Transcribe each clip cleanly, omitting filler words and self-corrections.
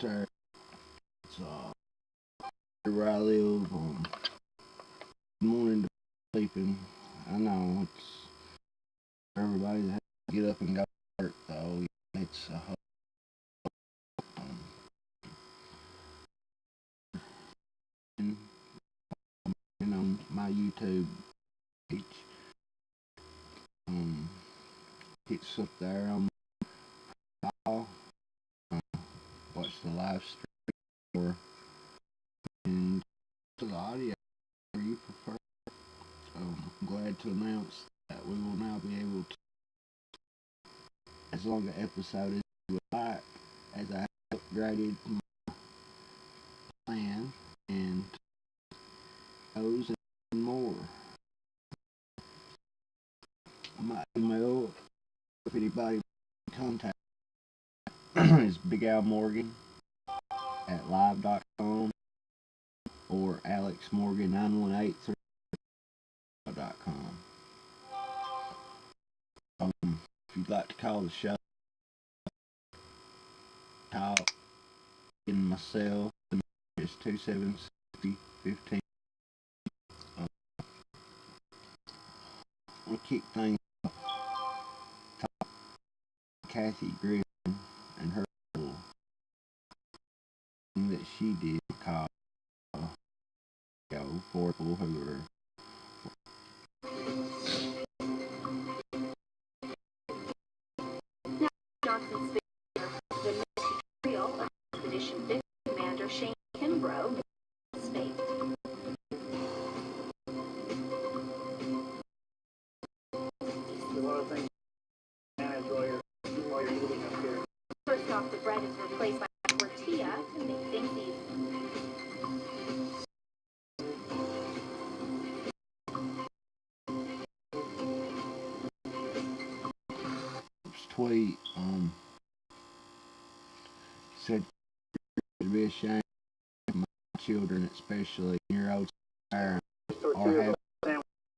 It's where I live. Morning to sleeping. I know it's everybody that has to get up and go to work though. It's a whole on my YouTube page. It's up there on my file. Watch the live stream or and to the audio you prefer. I'm glad to announce that we will now be able to, as long as the episode is you would like, as I have upgraded my plan and those and more. My email, if anybody contact, is bigalmorgan@live.com or alexmorgan9183.com. If you'd like to call the show, talk in myself, the number is 276-15. I'll kick things off. Kathy Griffin and her little thing that she did called for people who are Johnson's figure, the ministerial expedition 50 commander Shane Kimbrough state. A lot of things manage while you're eating up here. First off, the bread is replaced by tortilla to make things easy. tweet said to be ashamed of my children, especially your old parents, or have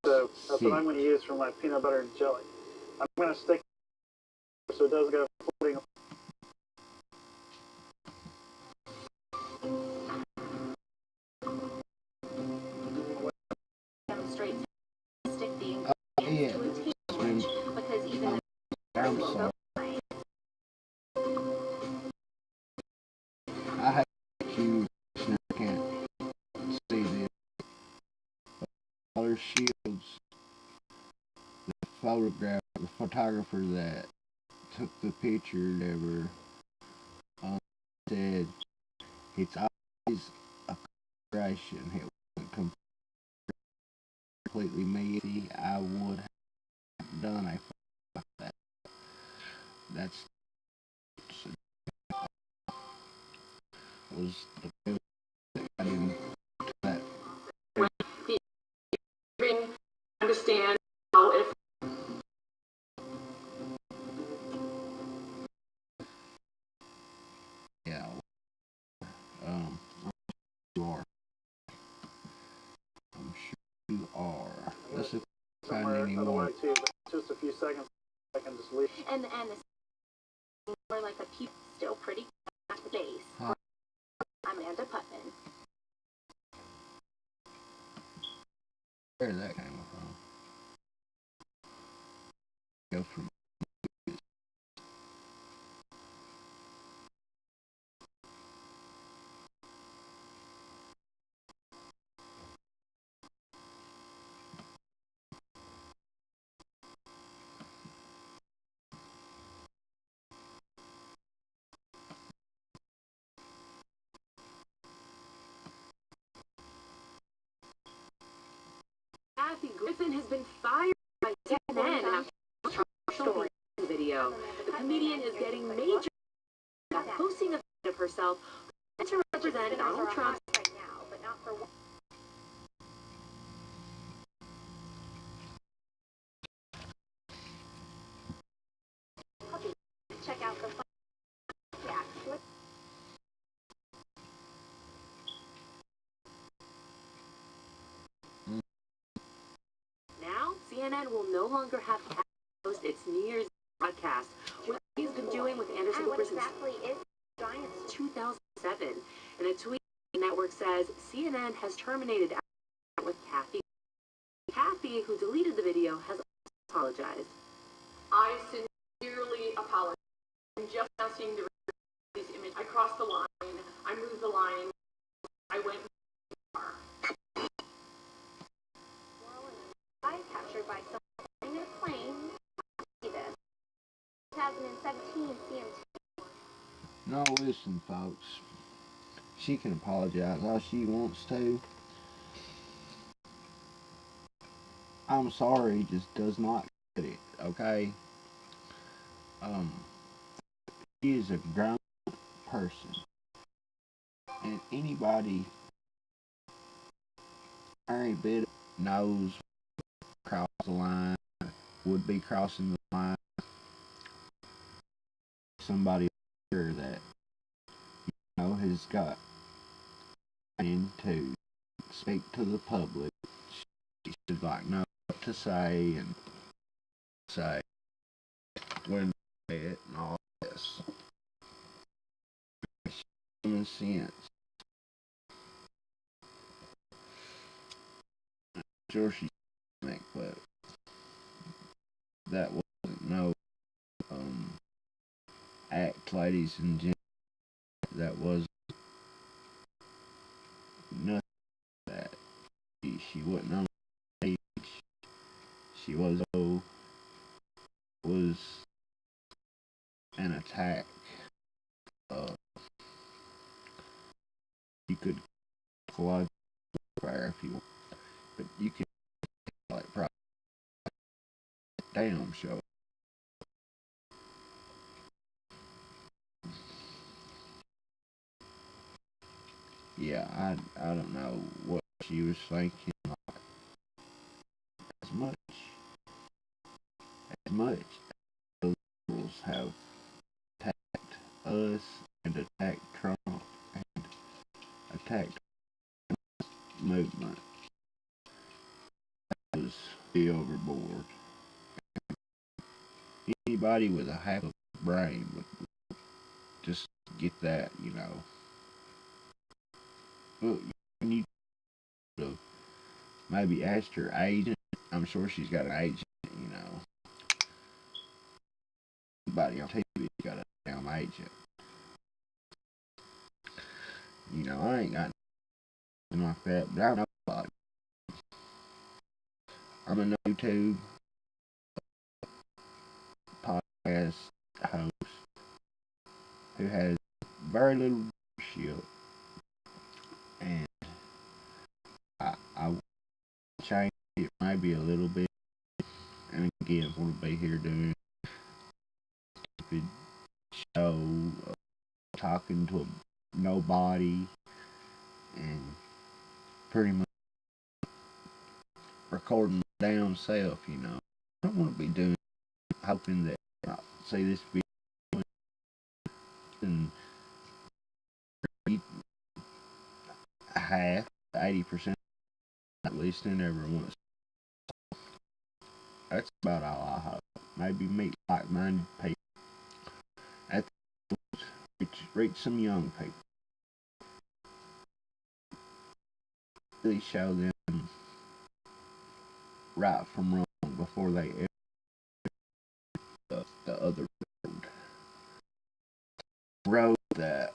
so that's what I'm going to use for my peanut butter and jelly. I'm going to stick so it doesn't go floating. Demonstrates stick the ingredients to a team because even the I'm sorry. I hate you can't see this. Color shields. The photographer that took the picture ever said it's always a collaboration. It wasn't completely me. I would have done a like that. That's was the bill that got into that. Understand how it. Yeah. You are. I'm sure you are. Let's see if I can find any more. Too, but just a few seconds, I can just leave. And the more like a peep, still pretty at the base. Huh. Amanda Putman. Where did that come from? Go from. Kathy Griffin has been fired by CNN after a story video. The comedian is getting major posting a photo of herself to represent Donald Trump. Right now, but not for one. Check out the Now, CNN will no longer have to host its New Year's broadcast, what he's been doing with Anderson Cooper since Giants 2007. In a tweet, the network says CNN has terminated with Kathy. Kathy, who deleted the video, has apologized. I sincerely apologize. I'm just now seeing the these images. I crossed the line. I moved the line. I went far. Captured by someone in a plane. See this. 2017 CMT. No, listen, folks. She can apologize all she wants to. I'm sorry, just does not get it, okay? She is a grown person. And anybody every bit knows cross the line, would be crossing the line. Somebody sure that has got to speak to the public. She should know what to say and say when it and all this. Common sense. Sure she think, but that wasn't no act, ladies and gentlemen. That was nothing. That she wasn't on stage. She was an attack. You could call it fire if you want, but you can like probably damn show. Yeah, I don't know what she was thinking. As much as liberals have attacked us and attacked Trump and attacked the movement, that was be overboard. Anybody with a half a brain would just get that, Look, you need to maybe ask her agent. I'm sure she's got an agent. Anybody on TV's got a damn agent. I ain't got nothing like that, but I know about it. I'm a YouTube podcast host who has very little leadership, and I change it maybe a little bit, and again, we'll be here doing a stupid show, talking to nobody, and pretty much recording my damn self, I don't want to be doing, hoping that I see this video and half, 80% listening every once. That's about all I hope. Maybe meet like-minded people. At the reach some young people. Really show them right from wrong before they ever the other road that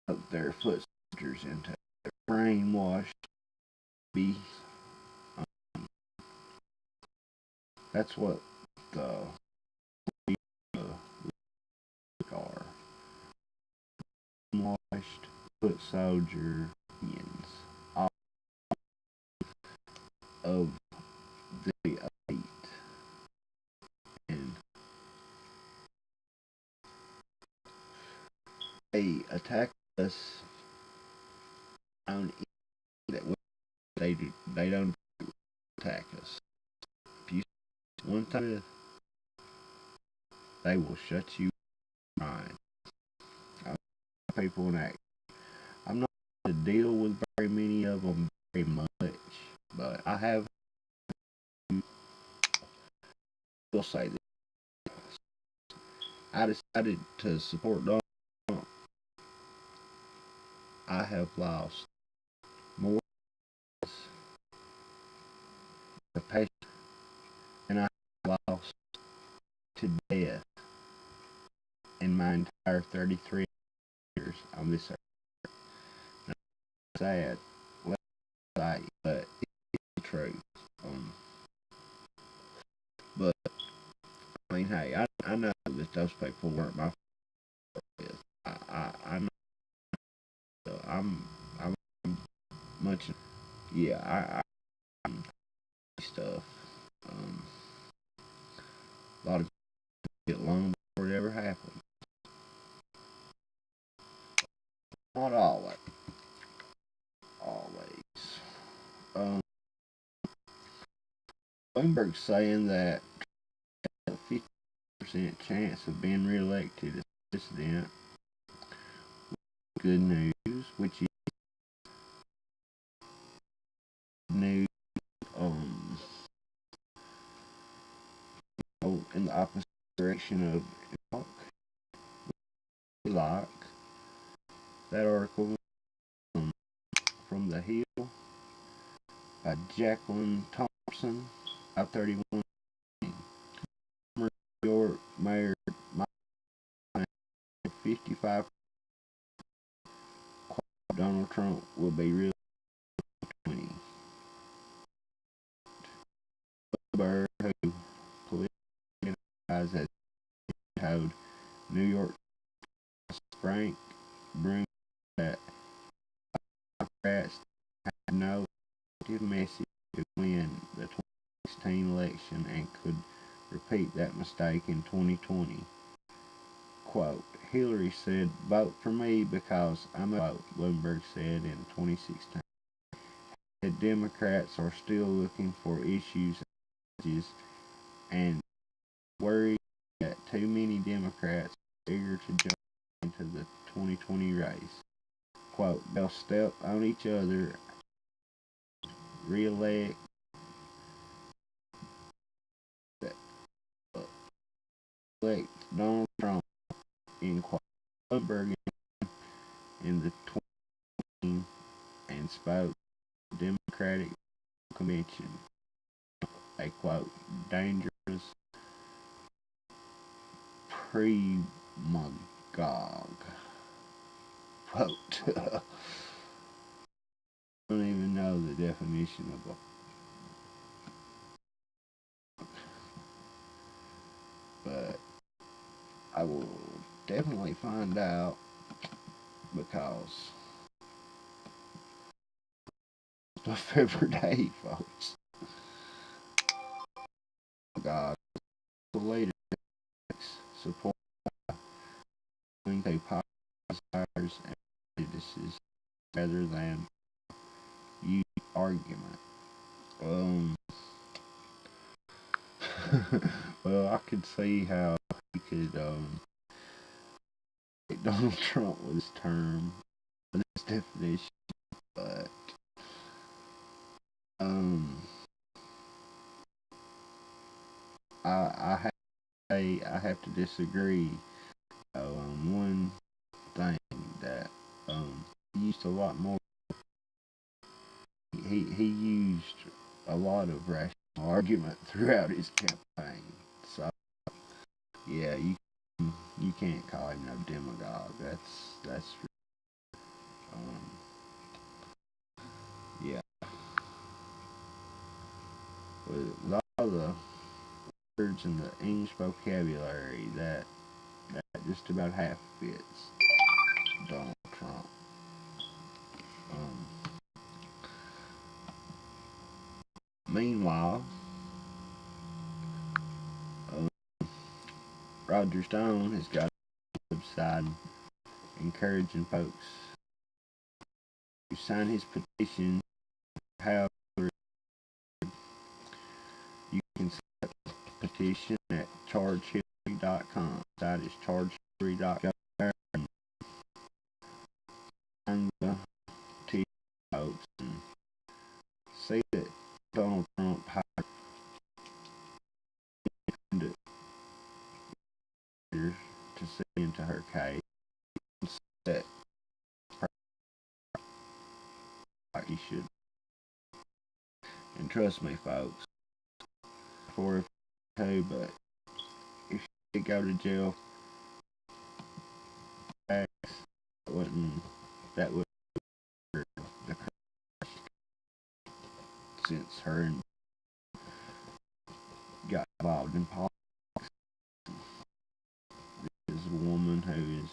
put their foot soldiers into. They're brainwashed. Be that's what the are. Brainwashed foot soldier all of the elite, and they attack us on that they don't attack us. If you one time, they will shut you down. People act. I'm not to deal with very many of them very much, but I have. Will say this. I decided to support Donald Trump, I have lost more the patient than I have lost to death in my entire 33 years on this earth. Now, sad, but it's true. But I mean, hey, I know that those people weren't my fault. I know. I'm much. Yeah, I'm stuff. Um, a lot of get long before it ever happened. Not always. Always. Um, Bloomberg's saying that a 50% chance of being reelected as president. Good news, which is news. Um, in the opposite direction of Iraq. Like that article from The Hill by Jacqueline Thompson, 531. New York Mayor 55. Donald Trump will be real 20. Burr, who politically as told New York Frank Broom that Democrats had no active message to win the 2016 election and could repeat that mistake in 2020. Quote, Hillary said, vote for me because I'm a vote, Bloomberg said in 2016. That Democrats are still looking for issues and worried that too many Democrats are eager to jump into the 2020 race. Quote, they'll step on each other, re-elect Donald Trump, in quote. Bloomberg in the 20 and spoke Democratic convention. A quote, dangerous premagogue. Quote. I don't even know the definition of a, but I will definitely find out because it's my favorite day, folks. God, the later support a desires and prejudices rather than use argument. Um, well, I could see how he could Donald Trump with his term, with his definition, but um, I have to disagree. One thing that he used a lot more. He used a lot of rational argument throughout his campaign. So yeah, you can't call him no demagogue. That's um, yeah. With all the words in the English vocabulary that just about half fits Donald Trump. Um, Meanwhile, uh, Roger Stone has got a website encouraging folks to sign his petition. However, you can sign the petition at chargehillary.com. That is chargehillary.com. And the folks and see that Donald Trump hired that like he should. And trust me, folks, for if okay, but if she did go to jail, that wouldn't that would occur since her and got involved in politics. This is a woman who is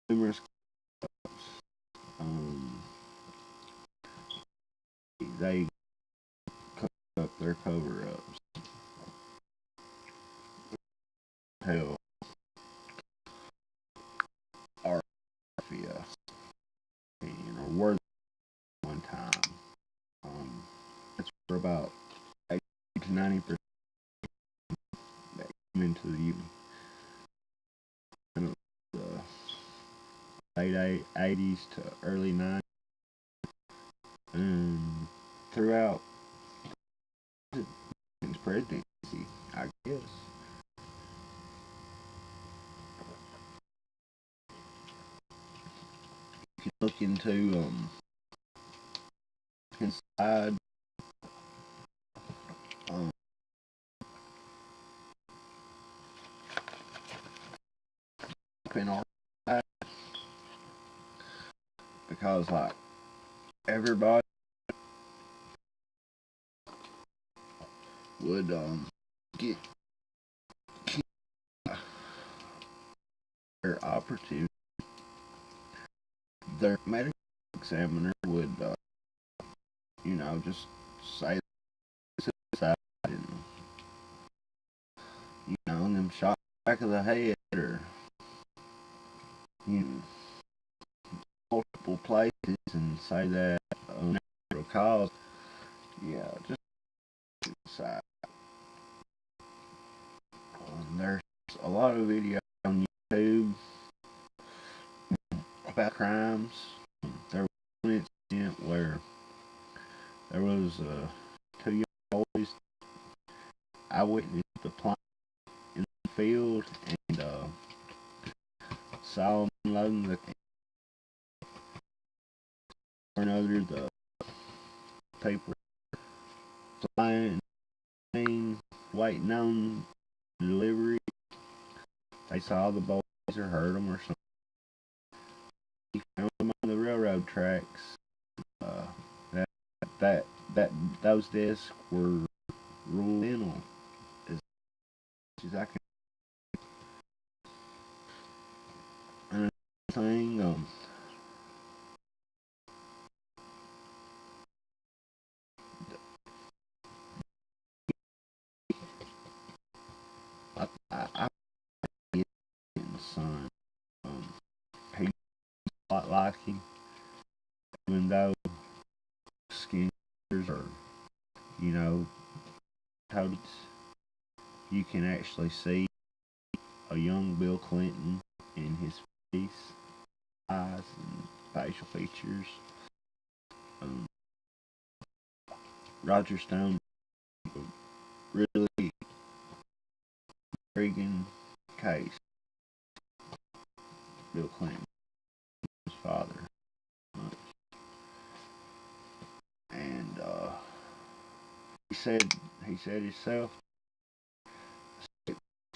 numerous um they cover up their cover ups. Hell, our mafia opinion or were one time. That's for about 80 to 90% that came into the late 80s to early 90s, and throughout his presidency, I guess. If you look into inside um, in our side, because like everybody would get their operative, their medical examiner would just say suicide and them shot back of the head or you know, multiple places and say that natural cause. Yeah, just suicide. There's a lot of videos on YouTube about crimes. There was one incident where there was 2 young boys. I witnessed the plant in the field and saw them loading the another the paper flying, waiting on delivery. They saw the boys or heard them or something. He found them on the railroad tracks. Uh, that that those discs were ruled in on as much as I can. Another thing, I son, he's a lot like him, even though skin or you know totes, you can actually see a young Bill Clinton in his face, eyes, and facial features. Um, Roger Stone, really intriguing case. Bill Clinton, his father, and he said himself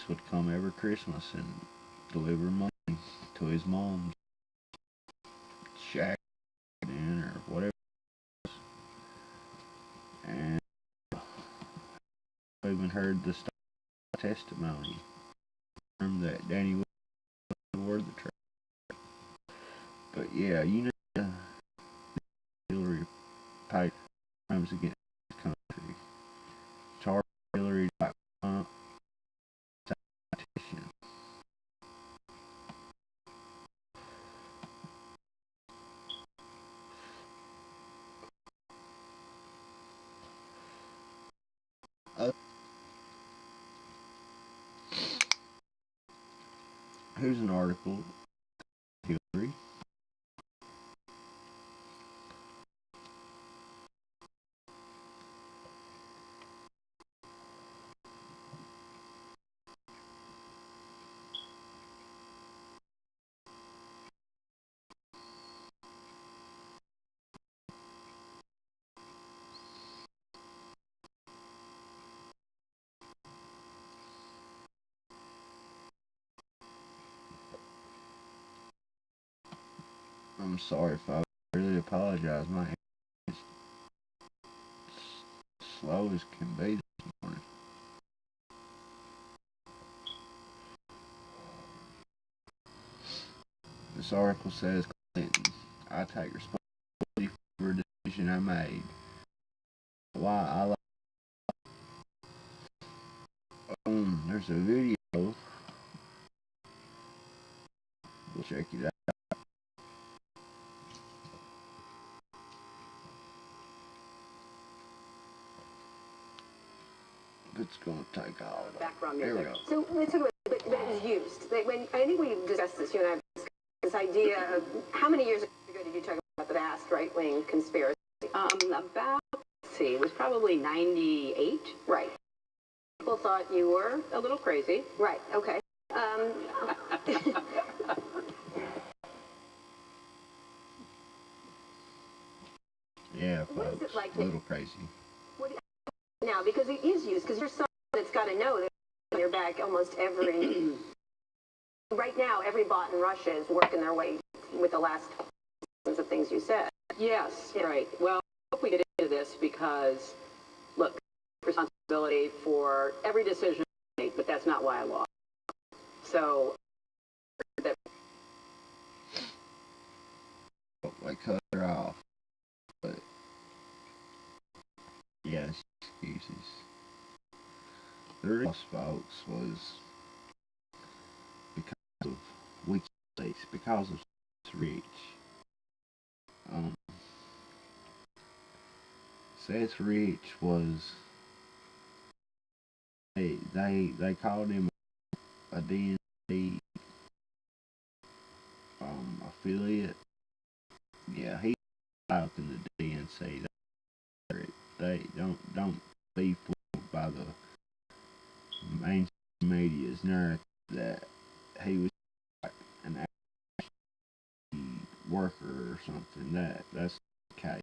would come every Christmas and deliver money to his mom's shack in or whatever. And I even heard the testimony from that Danny wore the truck. But yeah, Hillary paid crimes against this country. Charge Hillary like politician. Here's an article. Hillary. I'm sorry if I really apologize. My hand is slow as can be this morning. This article says, Clinton, I take responsibility for the decision I made. Why I like there's a video. We'll check it out. It's gonna take all background music. There we go. So let's talk about but it was used. I think we discussed this, you and I discussed this idea of how many years ago did you talk about the vast right-wing conspiracy? About, let's see, it was probably 98. Right. People thought you were a little crazy. Right, okay. Yeah, folks, like a little crazy. Now, because it is used, because you're someone that's got to know that on your back almost every... Right now, every bot in Russia is working their way with the last of things you said. Yes, yeah. Right. Well, I hope we get into this because, look, responsibility for every decision I make, but that's not why I lost. So, I cut her off. But, yes, excuses. The real folks was because of WikiLeaks, because of Rich. Seth Rich was they called him a DNC affiliate. Yeah, he out in the DNC. They don't be fooled by the mainstream media's narrative that he was like an worker or something. That's the case.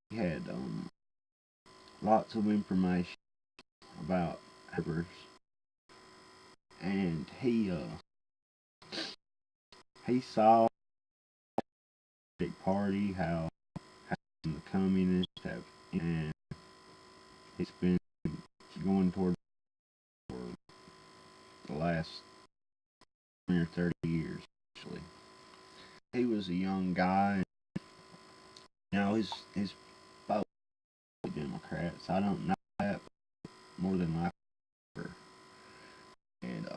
He had lots of information about hackers, and he saw the party how the communists have, and it's been going toward for the last 20 or 30 years. Actually, he was a young guy. You know, his both Democrats. I don't know that, but more than likely. And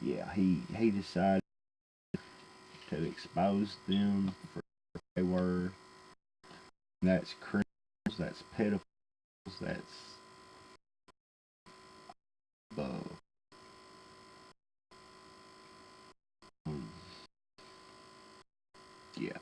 yeah, he decided to expose them for what they were. That's criminals. That's pedophiles. That's yeah.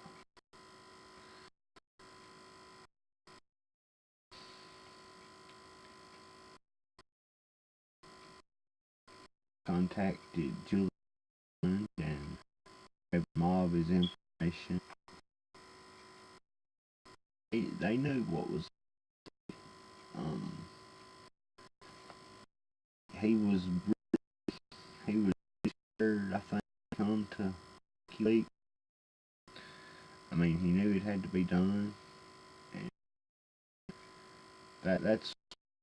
Contacted Julian and gave him all of his information. They knew what was. He was scared. I think to come to WikiLeaks. I mean, he knew it had to be done, and that's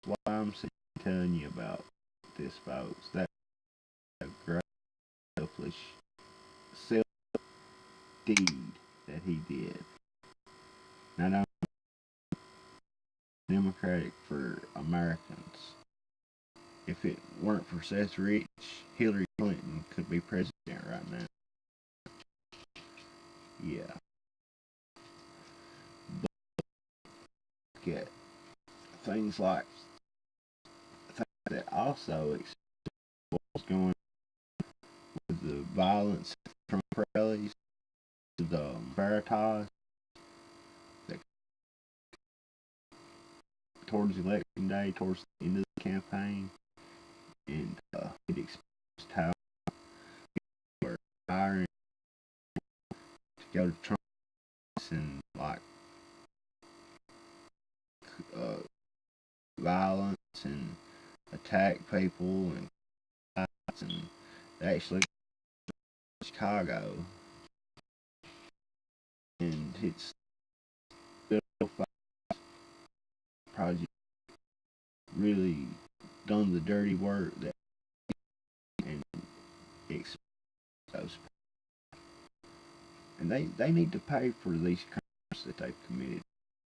why I'm telling you about this, folks. That's a great selfish self deed that he did. Not only democratic for Americans. If it weren't for Seth Rich, Hillary Clinton could be president right now. Yeah. But look at things like that also what's going on with the violence from rallies, the Veritas, that towards election day, towards the end of the campaign, and it exposed how people were hiring to go to Trump and like violence and attack people and they actually Chicago, and it's project really done the dirty work that and exposed, and they need to pay for these crimes that they've committed.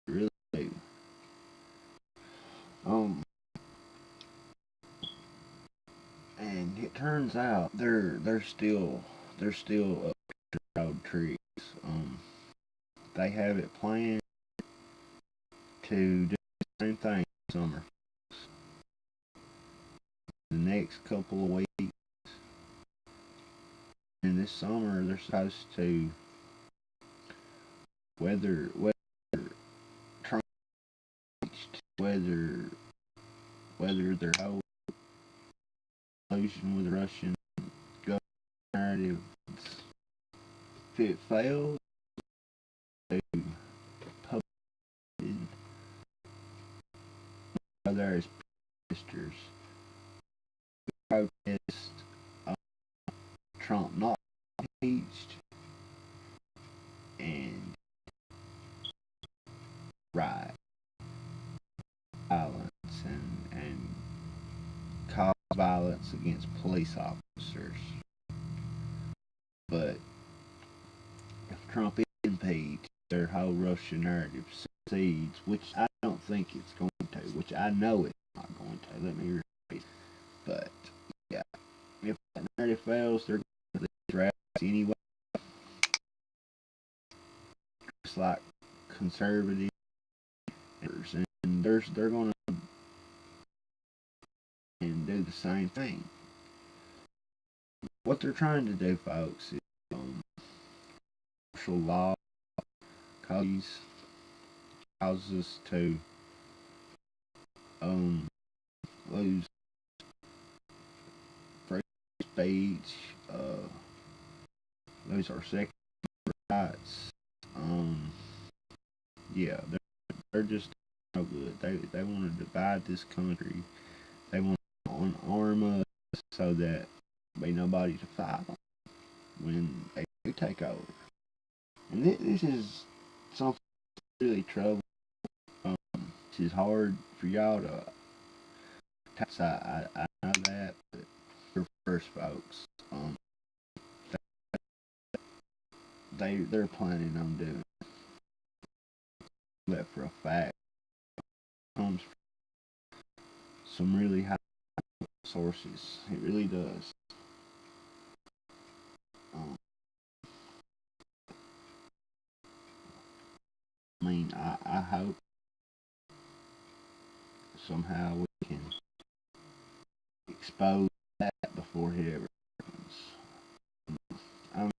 They really do. And it turns out they're still up to old tricks. They have it planned to do the same thing this summer. The next couple of weeks, and this summer they're supposed to whether Trump whether their whole solution with the Russian government narrative, if it fails to publish there as protesters protest Trump not impeached and riot, violence, and cause violence against police officers. But if Trump is impeached, their whole Russian narrative succeeds, which I don't think it's going to, which I know it's not going to. Let me repeat. But yeah, if that narrative fails, they're going to these rallies anyway. It's like conservative, and they're going to and do the same thing. What they're trying to do, folks, is martial law causes to lose free speech, lose our second rights. Yeah, they're just no good. They want to divide this country. They want to unarm us so that there be nobody to fight when they do take over. And this is something really troubling. This is hard for y'all to. I know that, but for first folks, they're planning on doing that for a fact. Comes from some really high sources. It really does. I mean, I hope somehow we can expose that before it ever happens. I'm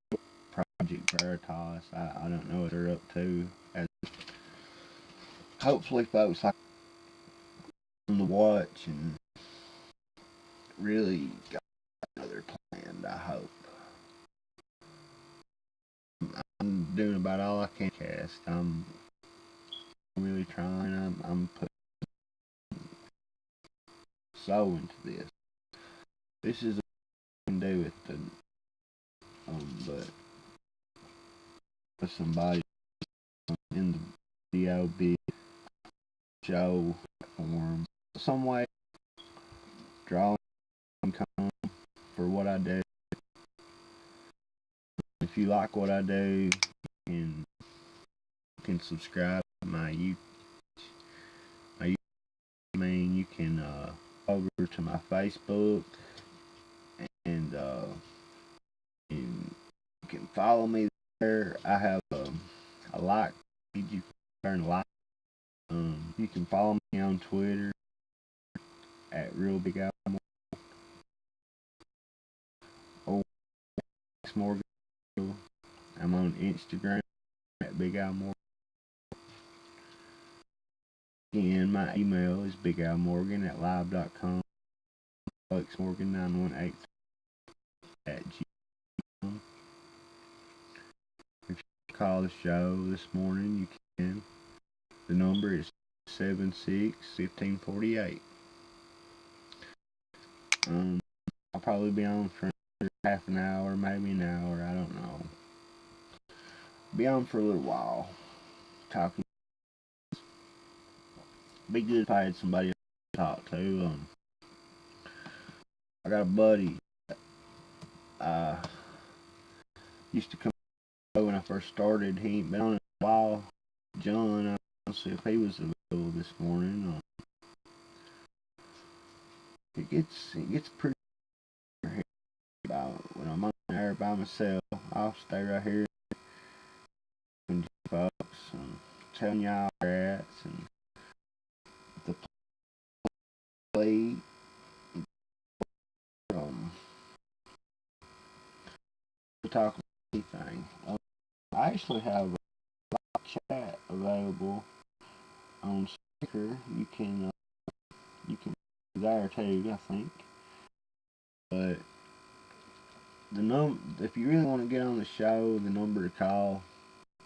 Project Veritas. I don't know what they're up to. As hopefully, folks like them to watch and really got another planned. I hope. I'm doing about all I can cast. I'm really trying. I'm putting so into this. This is what I can do with the but with somebody in the video be show form some way drawing income for what I do. If you like what I do, you can subscribe to my YouTube. You can over to my Facebook and you can follow me there. I have a like page. You can turn like. You can follow me on Twitter at Real Big Al or Morgan. I'm on Instagram at Big Al Morgan. Again, my email is bigalmorgan at live.com. AlexMorgan918 at gmail. If you call the show this morning, you can. The number is 76-1548. I'll probably be on for half an hour, maybe an hour, I don't know. Be on for a little while, talking. Be good if I had somebody to talk to. I got a buddy. Used to come when I first started. He ain't been on in a while. John, I'll see if he was available this morning. It gets pretty about when I'm on there by myself. I'll stay right here and folks and telling y'all where at and the plate. To talk about anything. I actually have a chat available on Speaker. You can do there too, I think. But if you really want to get on the show, the number to call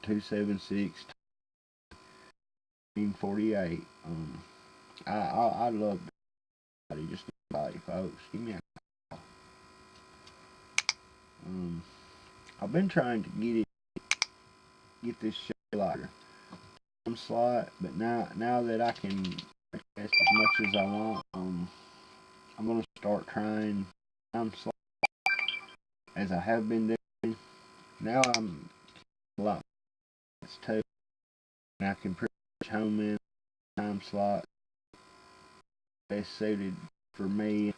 276-48. I love everybody, just anybody, folks. Give me a call. I've been trying to get this show like time slot, but now that I can podcast as much as I want, I'm gonna start trying time slot as I have been doing. Now I'm a lot too, and I can pretty much home in time slot best suited for me.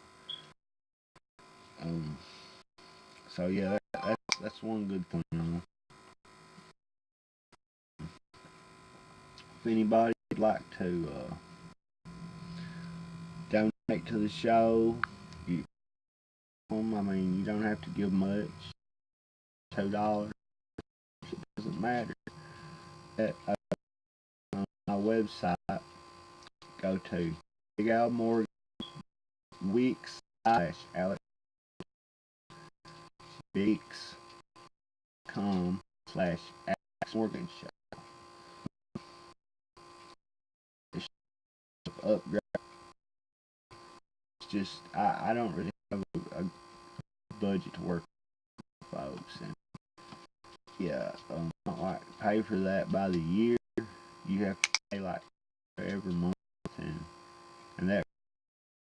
So yeah, that's one good thing. If anybody would like to donate to the show, I mean, you don't have to give much. $2, it doesn't matter. On my website, go to Big Al Morgan Weeks Alex Bix.com/Alex Morgan Show. It's upgrade. It's just I don't really have a budget to work with, folks, and yeah, I don't like to pay for that by the year. You have to pay like every month, and that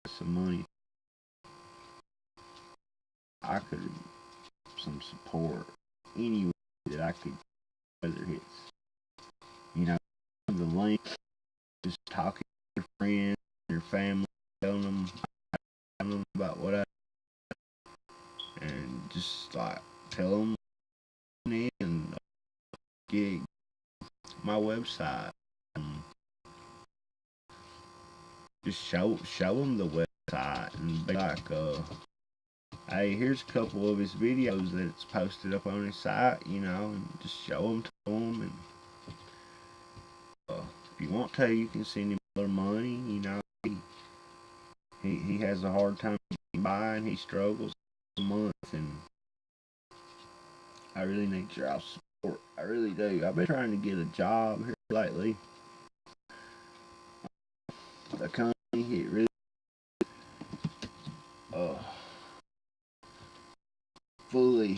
some money. I could some support any way that I could, whether it's the link, just talking to your friends, your family, telling them about what I and just like tell them and get my website. Just show them the website and be like, hey, here's a couple of his videos that's posted up on his site, and just show them to them. And if you want to, you can send him a little money. He has a hard time getting by and he struggles a month, and I really need your support. I really do. I've been trying to get a job here lately. The company, it really fully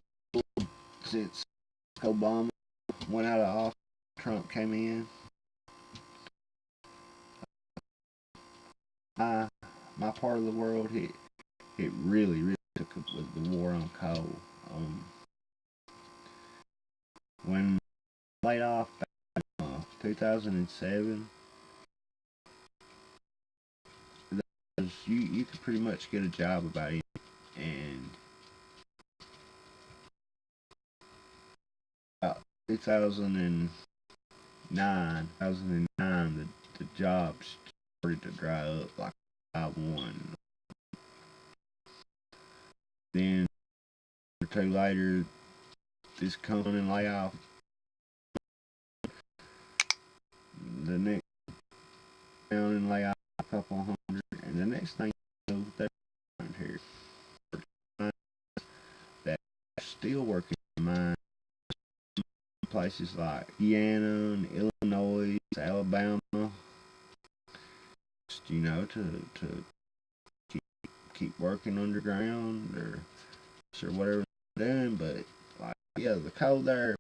since Obama went out of office, Trump came in. My part of the world, it really took it with the war on coal. When laid off back in 2007, you could pretty much get a job about it, and about 2009, the jobs started to dry up like I won. Then or two later, this company layoff. The next round and lay off a couple hundred, and the next thing you know, they're around here that still working in mine. Places like Indiana and Illinois, Alabama, just, to keep working underground or or whatever they're doing, but like, yeah, the coal there,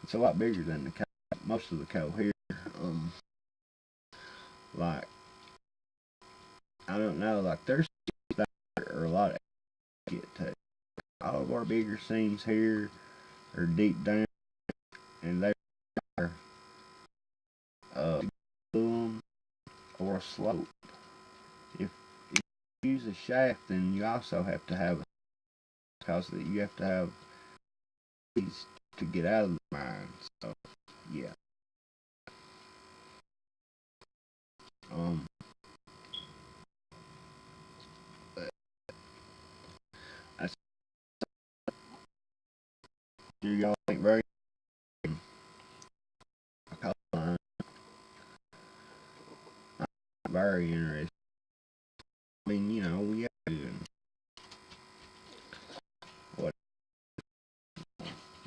it's a lot bigger than the coal, most of the coal here. Like, I don't know, like there's are a lot of get to. All of our bigger seams here are deep down, and they are boom or a slope. If you use a shaft, then you also have to have, because you have to have these to get out of the mine. So yeah. Um. But that's y'all ain't very very interesting. I mean, you know, we have to do what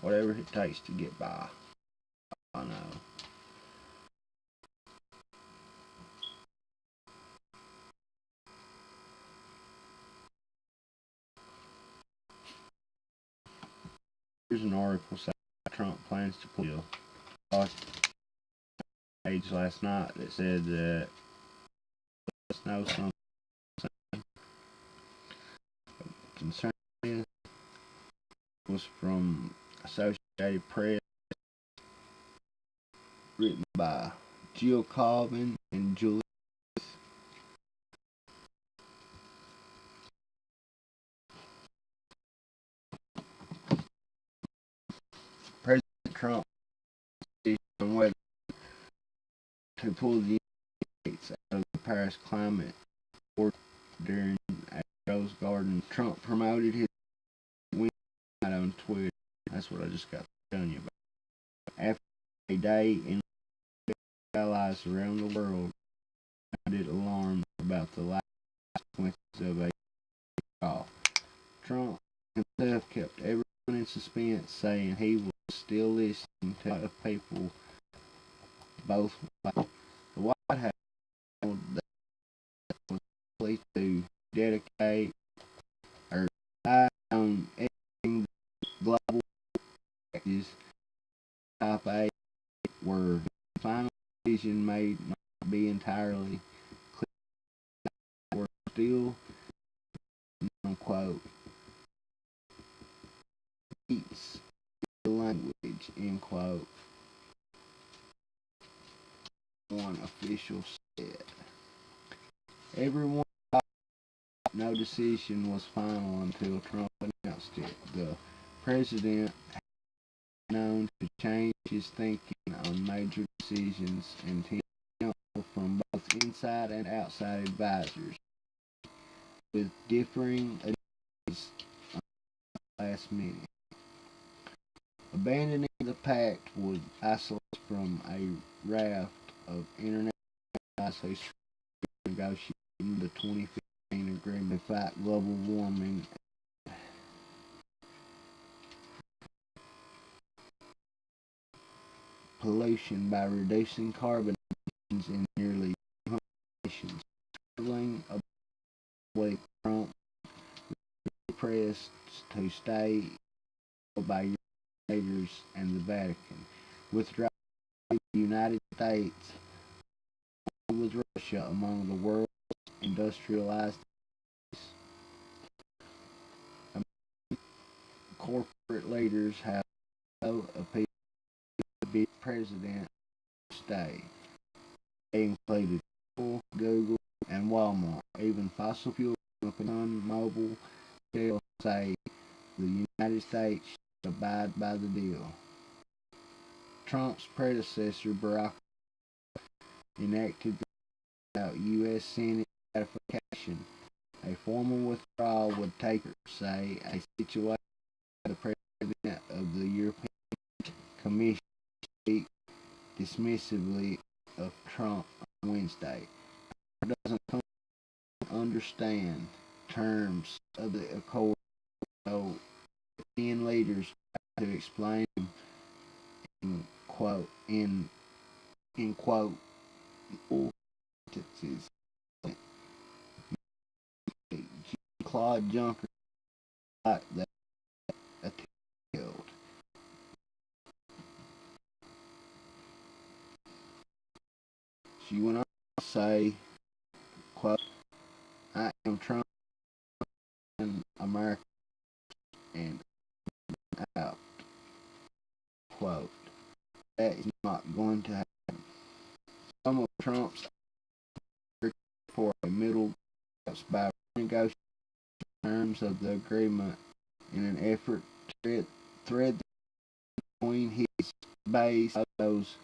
whatever it takes to get by. I know. Here's an article saying Trump plans to plead page last night that said that let's know something concerning was from Associated Press, written by Jill Colvin and Julie. President Trump on whether to pull the United States out of the Paris Climate Accord during a Rose Garden. Trump promoted his win on Twitter. That's what I just got telling you about. After a day in allies around the world sounded alarmed about the last consequences of a call, Trump himself kept everyone in suspense, saying he was still listening to a lot of people both ways. The White House that was likely to dedicate or die on ending global practice type A, where the final decision may not be entirely clear, or still, unquote, speaks the language, end quote, one official said. Everyone thought no decision was final until Trump announced it. The president had known to change his thinking on major decisions and counsel from both inside and outside advisors, with differing advice on the last minute. Abandoning the pact would isolate us from a raft of international allies negotiating the 2015 agreement to fight global warming pollution by reducing carbon emissions in nearly 200 nations. Struggling with Trump pressed to stay by leaders and the Vatican. Withdrawal of the United States with Russia among the world's industrialized corporate leaders have no appeal to be president to stay. They included Apple, Google, and Walmart. Even fossil fuel company ExxonMobil Shell say the United States should abide by the deal. Trump's predecessor, Barack Obama, enacted without U.S. Senate ratification. A formal withdrawal would take, say, a situation the president of the European Commission speak dismissively of Trump on Wednesday. Trump doesn't understand terms of the accord, so European leaders try to explain them in quote sentences. Claude Juncker like that She went on to say, quote, I am Trump in America and out, quote. That is not going to happen. Some of Trump's for a middle by negotiating terms of the agreement in an effort to thread between his base of those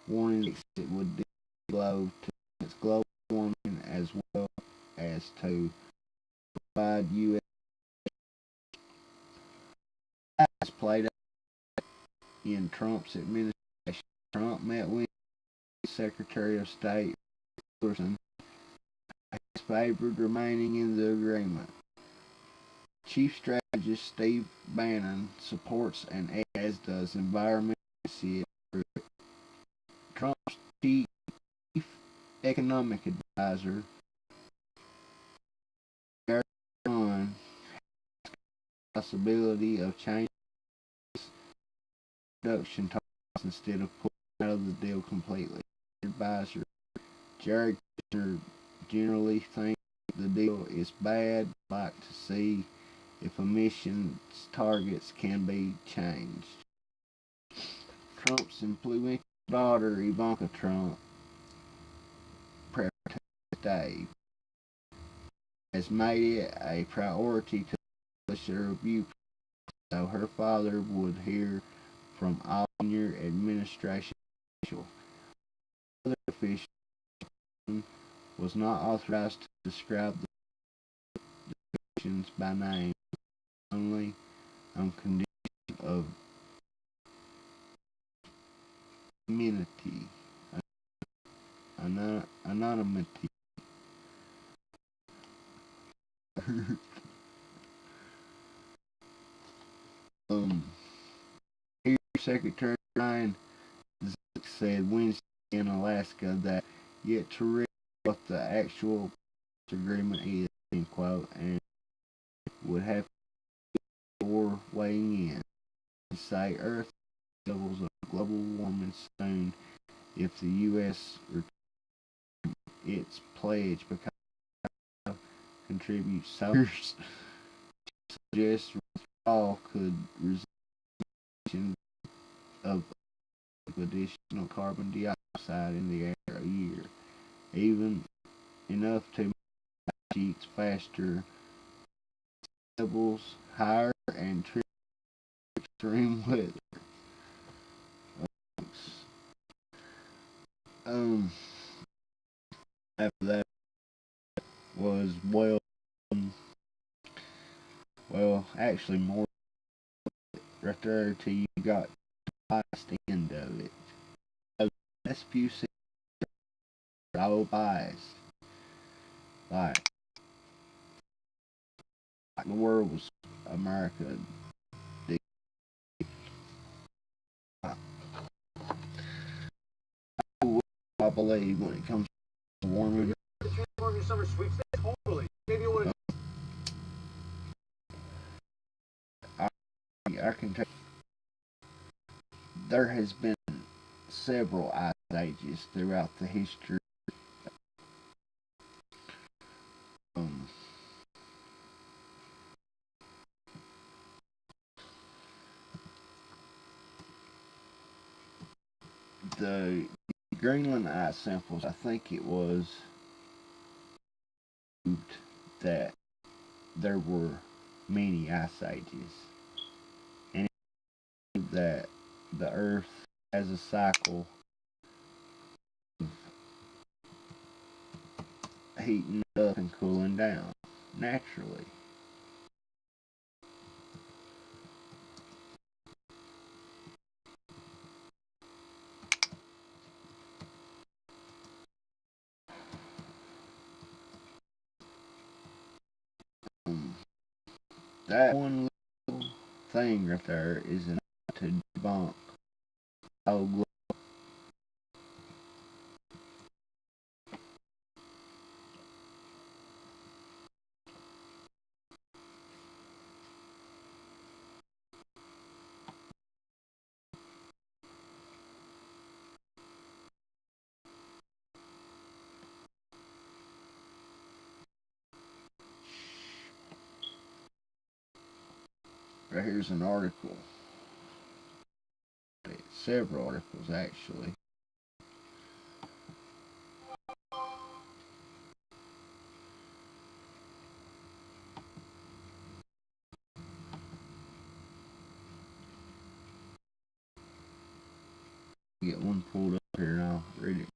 warnings it would global to global warming as well as to provide U.S. has played out in Trump's administration. Trump met with Secretary of State Tillerson, has favored remaining in the agreement. Chief strategist Steve Bannon supports and as does environmental Trump's chief economic advisor on the possibility of changing production targets instead of pulling out of the deal completely. Advisor Jared Kushner generally thinks the deal is bad. Like to see if emissions targets can be changed. Trump's influential daughter Ivanka Trump, Dave, has made it a priority to publish a review so her father would hear from all senior administration officials. Other officials was not authorized to describe the decisions by name, only on condition of anonymity. Anonymity. Here, Secretary Ryan Zick said Wednesday in Alaska that yet to read what the actual agreement is, end quote, and would have before weighing in. To say Earth levels of global warming soon if the U.S. its pledge because contribute so suggest withdrawal could result of additional carbon dioxide in the air a year, even enough to sheets faster, levels higher, and extreme weather. After that was actually more right there till you got the last end of it. So the last few seasons are all biased. Like the world was America. I believe when it comes to warming. I can tell there has been several ice ages throughout the history. Um, the Greenland ice samples, I think it was that there were many ice ages, and that the Earth has a cycle of heating up and cooling down naturally. That one little thing right there is enough to debunk all global. here's an article. Several articles, actually. Get one pulled up here and I'll read it.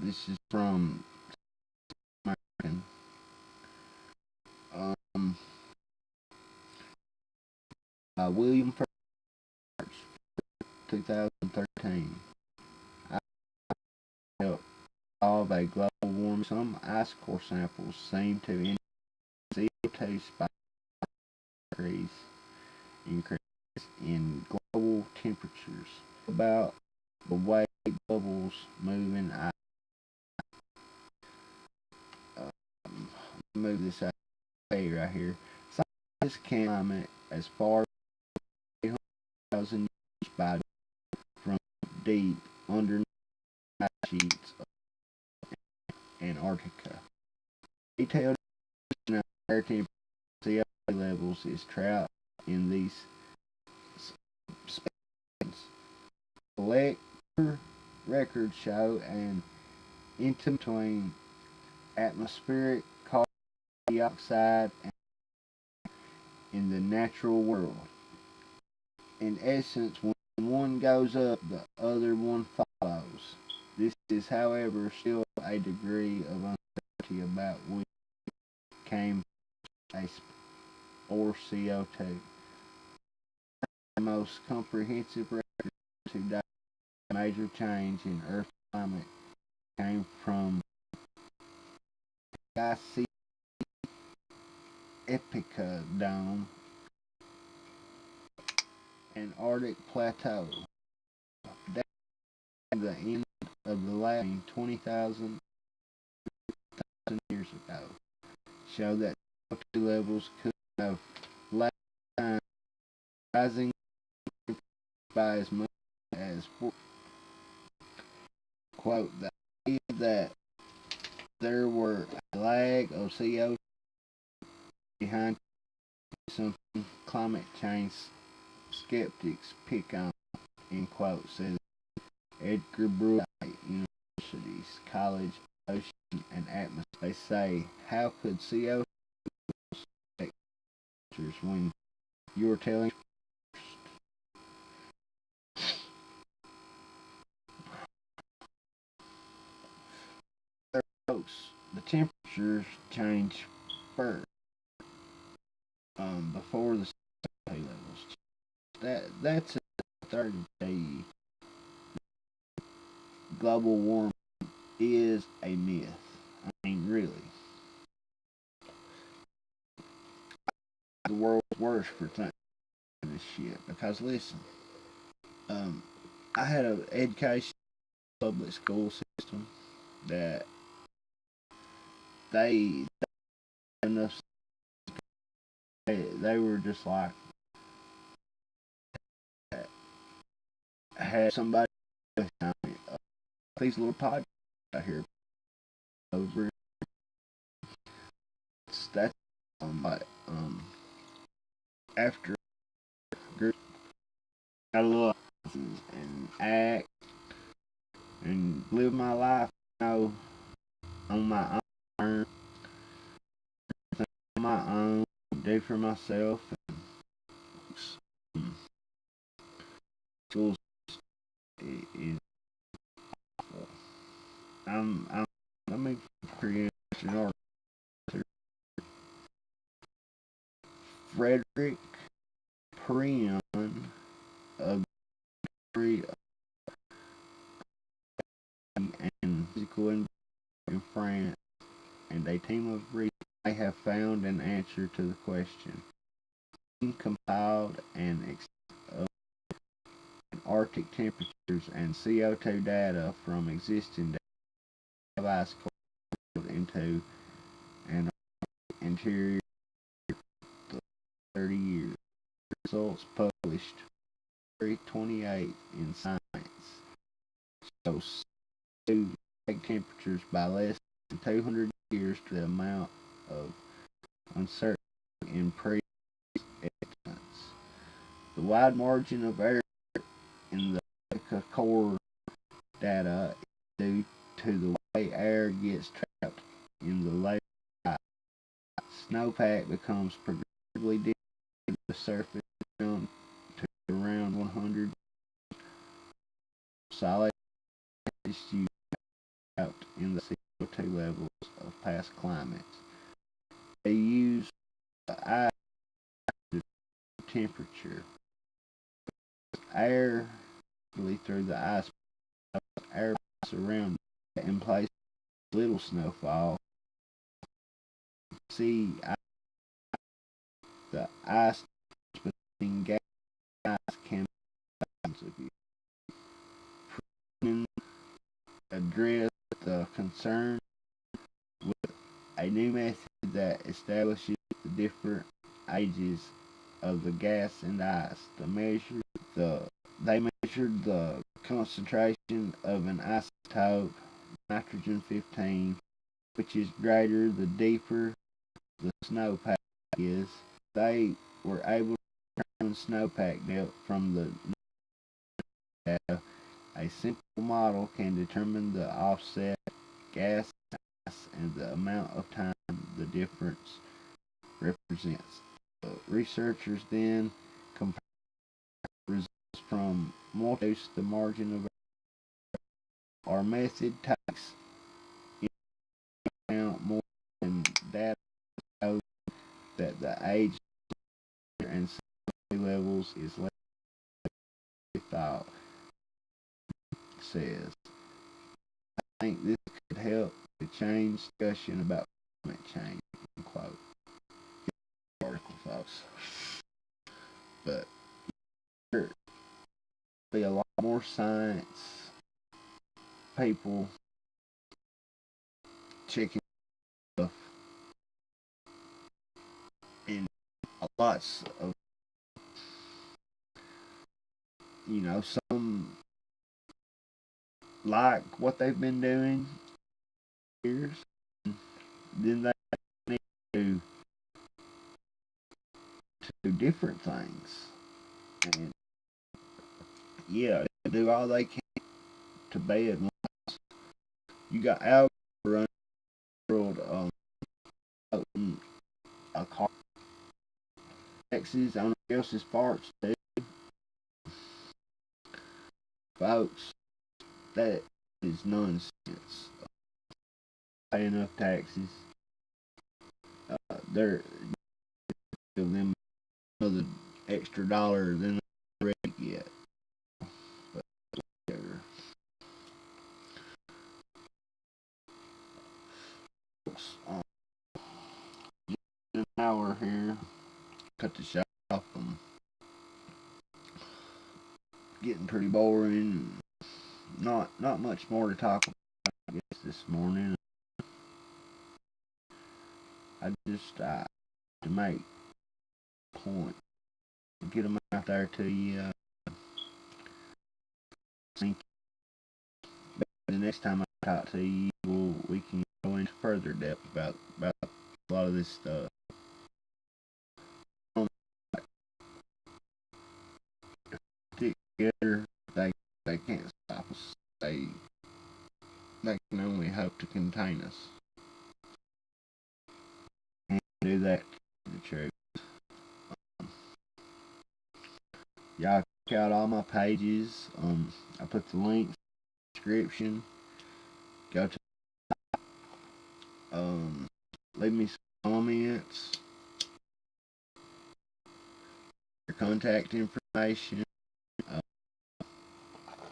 This is from American. William First, 2013. I helped solve a global warming. Some ice core samples seem to indicate CO2 spikes increase in global temperatures. About the way bubbles move in ice. Move this out right here. Scientists can climate as far as 800,000 years by from deep underneath ice sheets of Antarctica. Detailed in air temperature CO2 levels is trapped in these spans. Molecular records show an intimacy between atmospheric carbon dioxide and in the natural world. In essence, when one goes up, the other one follows. This is, however, still a degree of uncertainty about which came or CO2. The most comprehensive record to date of major change in Earth's climate came from Sky Epica Dome, Antarctic Plateau. At the end of the last 20,000 years ago, show that CO2 levels could have last time rising by as much as 4. Quote, the idea that there were a lag of CO2 behind something climate change skeptics pick on, end quote, says Edgar Brewer, University's College of Ocean and Atmosphere. They say, how could CO2 affect temperatures when you're telling folks the temperatures change first before the CO2 levels. That's a third day. Global warming is a myth. I mean, really. The world's worst for thinking this shit. Because listen, I had an education public school system that they enough. They were just like had somebody these little podcasts out here over. That's but after got a little and act and live my life, on my own, on my own, do for myself. And schools is awful. Let me create an article. Frederick Prion of and physical in France and a team of researchers may have found an answer to the question. Compiled an of Arctic temperatures and CO2 data from existing ice core into an interior 30 years. Results published February 28th in Science shows egg temperatures by less than 200 years to the amount of uncertainty in pre-estimates. The wide margin of error in the core data is due to the way air gets trapped in the layer of ice. Snowpack becomes progressively deep to the surface down to around 100 solid you out in the CO2 levels of past climates. They use the ice temperature. Air through the ice, air around in place little snowfall. See the ice between gas can address the concern with a new method that establishes the different ages of the gas and ice. They measured the concentration of an isotope, nitrogen 15, which is greater the deeper the snowpack is. They were able to determine snowpack depth from the data. A simple model can determine the offset gas and the amount of time the difference represents. The researchers then compared results from multiple the margin of error. Our method takes into account more than data shows that the age and safety levels is less than thought. Says, I think this could help to change discussion about climate change. Unquote. Article, folks. But there'll be a lot more science people checking stuff and lots of, some like what they've been doing years. Then they need to do different things. And yeah, they do all they can to bed. You got Al running the world a car Texas on else's parts too. Folks, that is nonsense. Pay enough taxes. They're giving them another extra dollar than they already get. But whatever. An hour here. Cut the show off. Getting pretty boring. Not much more to talk about, I guess, this morning. I just to make a point, get them out there to you. Think the next time I talk to you, we can go into further depth about a lot of this stuff. Stick together, they can't stop us. They can only hope to contain us. And do that to the truth. Y'all check out all my pages. I put the links in the description. Go to leave me some comments, your contact information.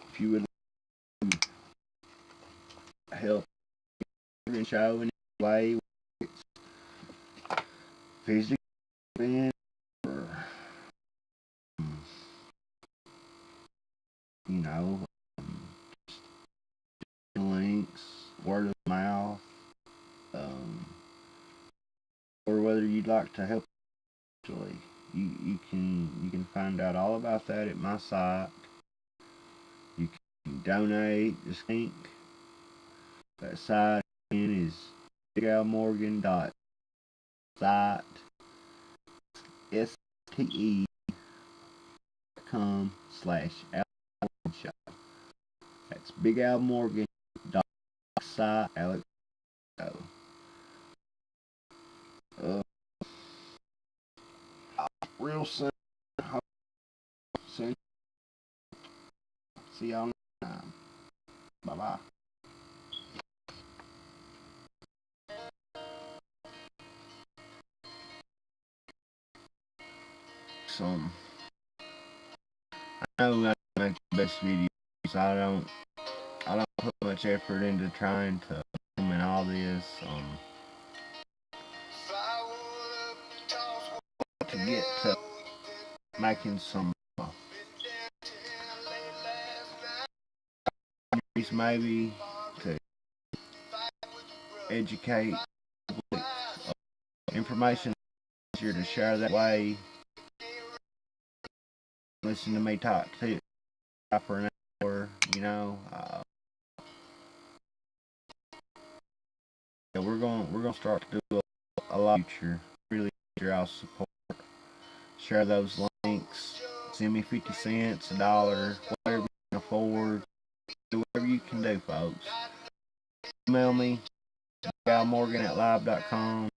If you would like to help the show in any way, physically or links, word of mouth, or whether you'd like to help. Actually, you can find find out all about that at my site. You can donate. Just link. That site again is bigalmorgan.site ste.com/Alex Show. That's bigalmorgan.site Alex Show. Real soon. See y'all next time. Bye bye. I know I make the best videos. I don't put much effort into trying to film and all this. To get to making some maybe to educate information easier to share that way. Listen to me talk to you for an hour, you know. Yeah, we're gonna start to do a lot of future. Really need your all support. Share those links. Send me 50 cents, $1, whatever you can afford. Do whatever you can do, folks. Email me, galmorgan@live.com.